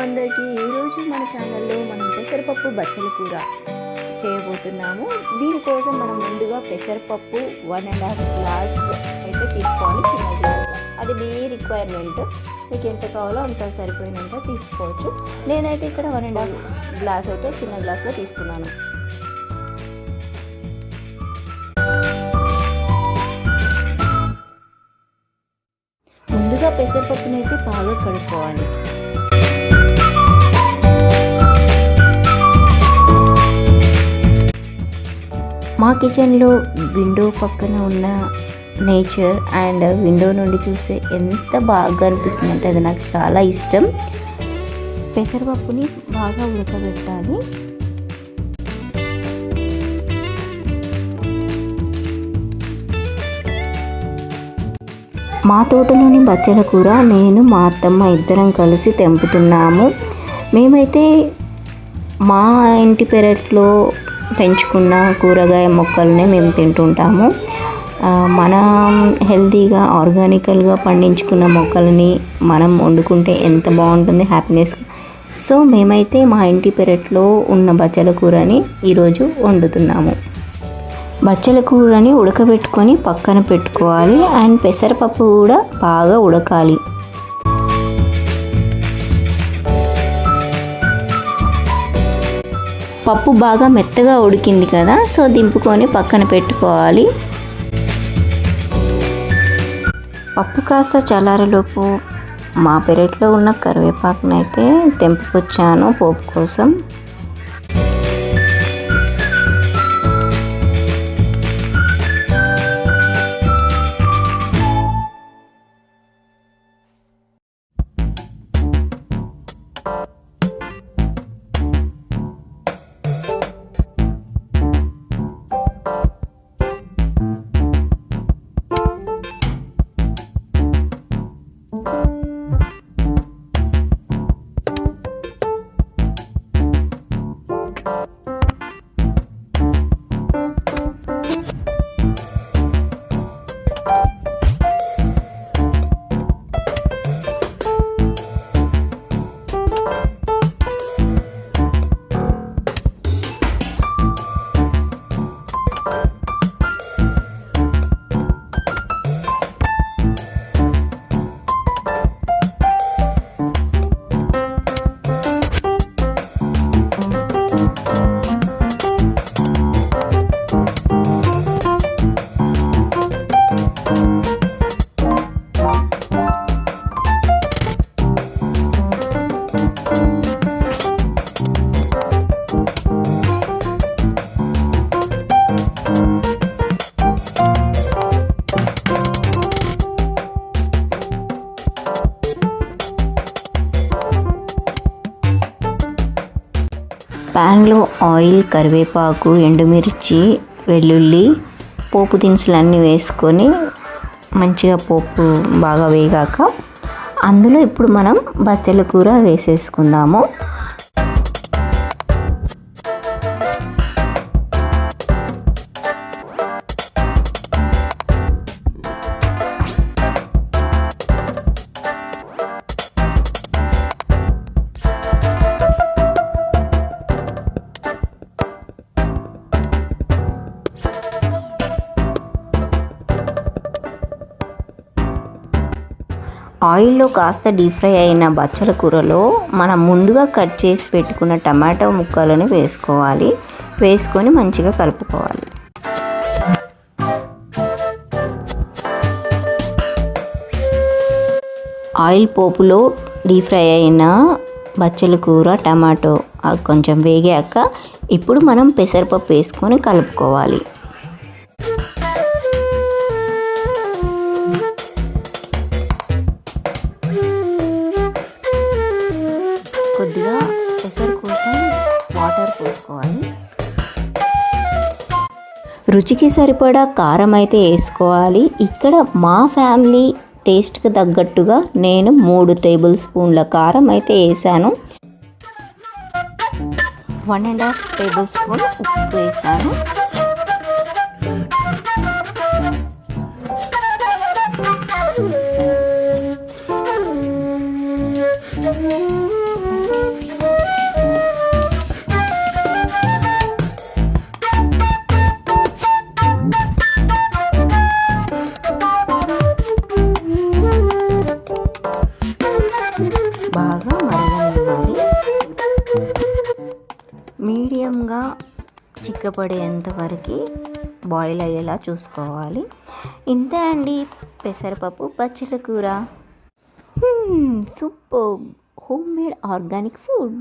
అందరికీ ఈరోజు మన ఛానల్లో మనం పెసరపప్పు బచ్చల కూర చేయబోతున్నాము. దీనికోసం మనం ముందుగా పెసరపప్పు 1.5 గ్లాస్ అయితే తీసుకోవాలి, చిన్న గ్లాస్. అది మీ రిక్వైర్మెంట్, మీకు ఎంత కావాలో అంత సరిపోయినంత తీసుకోవచ్చు. నేనైతే ఇక్కడ 1.5 గ్లాస్ అయితే చిన్న గ్లాస్లో తీసుకున్నాను. ముందుగా పెసరపప్పుని అయితే బాగా కడుక్కోవాలి. మా కిచెన్లో విండో పక్కన ఉన్న నేచర్ అండ్ విండో నుండి చూస్తే ఎంత బాగా అనిపిస్తుంది అంటే అది నాకు చాలా ఇష్టం. పెసరపప్పుని బాగా ఉడకబెట్టాలి. మా తోటలోని బచ్చల కూర నేను మా అత్తమ్మ ఇద్దరం కలిసి తెంపుతున్నాము. మేమైతే మా ఇంటి పెరట్లో పెంచుకున్న కూరగాయ మొక్కల్ని మేము తింటుంటాము. మనం హెల్తీగా ఆర్గానికల్గా పండించుకున్న మొక్కలని మనం వండుకుంటే ఎంత బాగుంటుంది, హ్యాపీనెస్. సో మేమైతే మా ఇంటి పెరట్లో ఉన్న బచ్చల కూరని ఈరోజు వండుతున్నాము. బచ్చల కూరని ఉడకబెట్టుకొని పక్కన పెట్టుకోవాలి. అండ్ పెసరపప్పు కూడా బాగా ఉడకాలి. పప్పు బాగా మెత్తగా ఉడికింది కదా, సో దింపుకొని పక్కన పెట్టుకోవాలి. పప్పు కాస్త చల్లారలోపు మా పెరట్లో ఉన్న కరివేపాకునైతే తెంపుకొచ్చాను పోపు కోసం. ప్యాన్లో ఆయిల్, కరివేపాకు, ఎండుమిర్చి, వెల్లుల్లి, పోపు దినుసులన్నీ వేసుకొని మంచిగా పోపు బాగా వేగాక అందులో ఇప్పుడు మనం బచ్చల కూర వేసేసుకుందాము. ఆయిల్లో కాస్త డీప్ ఫ్రై అయిన బచ్చల కూరలో మనం ముందుగా కట్ చేసి పెట్టుకున్న టమాటో ముక్కలను వేసుకోవాలి. వేసుకొని మంచిగా కలుపుకోవాలి. ఆయిల్ పోపులో డీప్ ఫ్రై అయిన బచ్చల కూర, టమాటో కొంచెం వేగాక ఇప్పుడు మనం పెసరపప్పు వేసుకొని కలుపుకోవాలి. కొద్దిగా పెసర కోసం వాటర్ పోసుకోవాలి. రుచికి సరిపడా కారం అయితే వేసుకోవాలి. ఇక్కడ మా ఫ్యామిలీ టేస్ట్కి తగ్గట్టుగా నేను 3 టేబుల్ స్పూన్ల కారం అయితే వేసాను. 1.5 టేబుల్ స్పూన్ ఉప్పు వేసాను. మీడియంగా చిక్కపడేంత వరకు బాయిల్ అయ్యేలా చూసుకోవాలి. ఇంతే అండి పెసరపప్పు బచ్చల కూర. Super home made organic food.